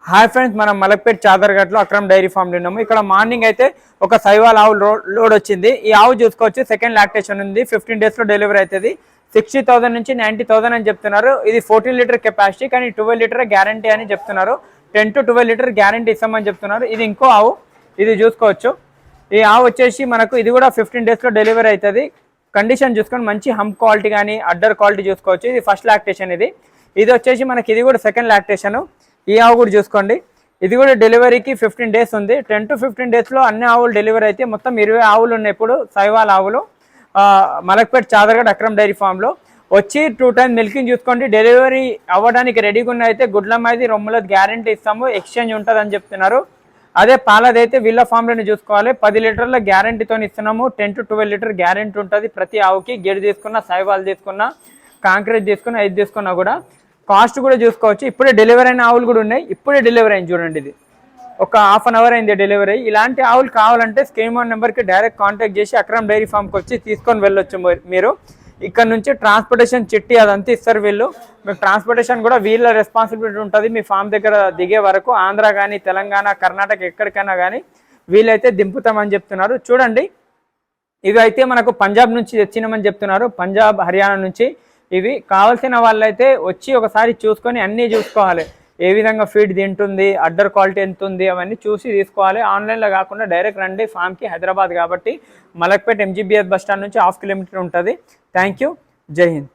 Hi friends, మనం Malakpet చాదర్ఘట్లో Akram dairy ఫామ్లో ఉన్నాము. ఇక్కడ మార్నింగ్ అయితే ఒక సైవాల్ ఆవు లోడ్ వచ్చింది. ఈ ఆవు చూసుకోవచ్చు, సెకండ్ లాక్టేషన్ ఉంది. 15 డేస్లో డెలివరీ అవుతుంది. 60,000 నుంచి 90,000 అని చెప్తున్నారు. ఇది 14 లీటర్ కెపాసిటీ, కానీ 12 లీటర్ గ్యారంటీ అని చెప్తున్నారు. 10 to 12 లీటర్ గ్యారంటీ ఇస్తామని చెప్తున్నారు. ఇది ఇంకో ఆవు, ఇది చూసుకోవచ్చు. ఈ ఆవు వచ్చేసి మనకు ఇది కూడా 15 డేస్లో డెలివరీ అవుతుంది. కండిషన్ చూసుకొని మంచి హంప్ క్వాలిటీ కానీ అడ్డర్ క్వాలిటీ చూసుకోవచ్చు. ఇది ఫస్ట్ లాక్టేషన్. ఇది వచ్చేసి మనకి ఇది కూడా సెకండ్ లాక్టేషన్. ఈ ఆవు కూడా చూసుకోండి, ఇది కూడా డెలివరీకి 15 డేస్ ఉంది. 10 to 15 డేస్లో అన్ని ఆవులు డెలివరీ అయితే మొత్తం 20 ఆవులు ఉన్నాయి. ఇప్పుడు సైవాల్ ఆవులు మలక్పేట్ చాదర్ఘట్ అక్రమ్ డైరీ ఫామ్లో వచ్చి 2 టైమ్స్ మిల్కింగ్ చూసుకోండి. డెలివరీ అవ్వడానికి రెడీగా ఉన్న అయితే గుడ్లమైది రొమ్ములది గ్యారంటీ ఇస్తాము, ఎక్స్చేంజ్ ఉంటుంది అని చెప్తున్నారు. అదే పాలదైతే వీళ్ళ ఫామ్లోనే చూసుకోవాలి. 10 లీటర్ల గ్యారంటీతో ఇస్తున్నాము. 10 to 12 లీటర్ గ్యారంటీ ఉంటుంది ప్రతి ఆవుకి. గెడి తీసుకున్నా, సైవాల్ తీసుకున్నా, కాంక్రీట్ తీసుకున్నా, ఇది తీసుకున్నా కూడా. కాస్ట్ కూడా చూసుకోవచ్చు. ఇప్పుడే డెలివరీ అయిన ఆవులు కూడా ఉన్నాయి. ఇప్పుడే డెలివరీ అయింది చూడండి, ఇది ఒక హాఫ్ అన్ అవర్ అయింది డెలివరీ. ఇలాంటి ఆవులు కావాలంటే స్క్రీన్ ఆన్ నెంబర్కి డైరెక్ట్ కాంటాక్ట్ చేసి అక్రమ్ డైరీ ఫామ్కి వచ్చి తీసుకొని వెళ్ళొచ్చు. మీరు ఇక్కడ నుంచి ట్రాన్స్పోర్టేషన్ చిట్టి అదంతా ఇస్తారు వీళ్ళు. మీకు ట్రాన్స్పోర్టేషన్ కూడా వీళ్ళ రెస్పాన్సిబిలిటీ ఉంటుంది. మీ ఫామ్ దగ్గర దిగే వరకు ఆంధ్ర కానీ, తెలంగాణ, కర్ణాటక ఎక్కడికైనా కానీ వీళ్ళైతే దింపుతామని చెప్తున్నారు. చూడండి, ఇవి అయితే మనకు పంజాబ్ నుంచి తెచ్చినామని చెప్తున్నారు. పంజాబ్, హర్యానా నుంచి. ఇవి కావాల్సిన వాళ్ళైతే వచ్చి ఒకసారి చూసుకొని అన్నీ చూసుకోవాలి. ఏ విధంగా ఫీడ్ తింటుంది, అడ్డర్ క్వాలిటీ ఎంత ఉంది, అవన్నీ చూసి తీసుకోవాలి. ఆన్లైన్లో కాకుండా డైరెక్ట్ రండి ఫామ్కి. హైదరాబాద్ కాబట్టి మలక్పేట్ MGBS బస్ స్టాండ్ నుంచి 1/2 కిలోమీటర్ ఉంటుంది. Thank you. జై హింద్.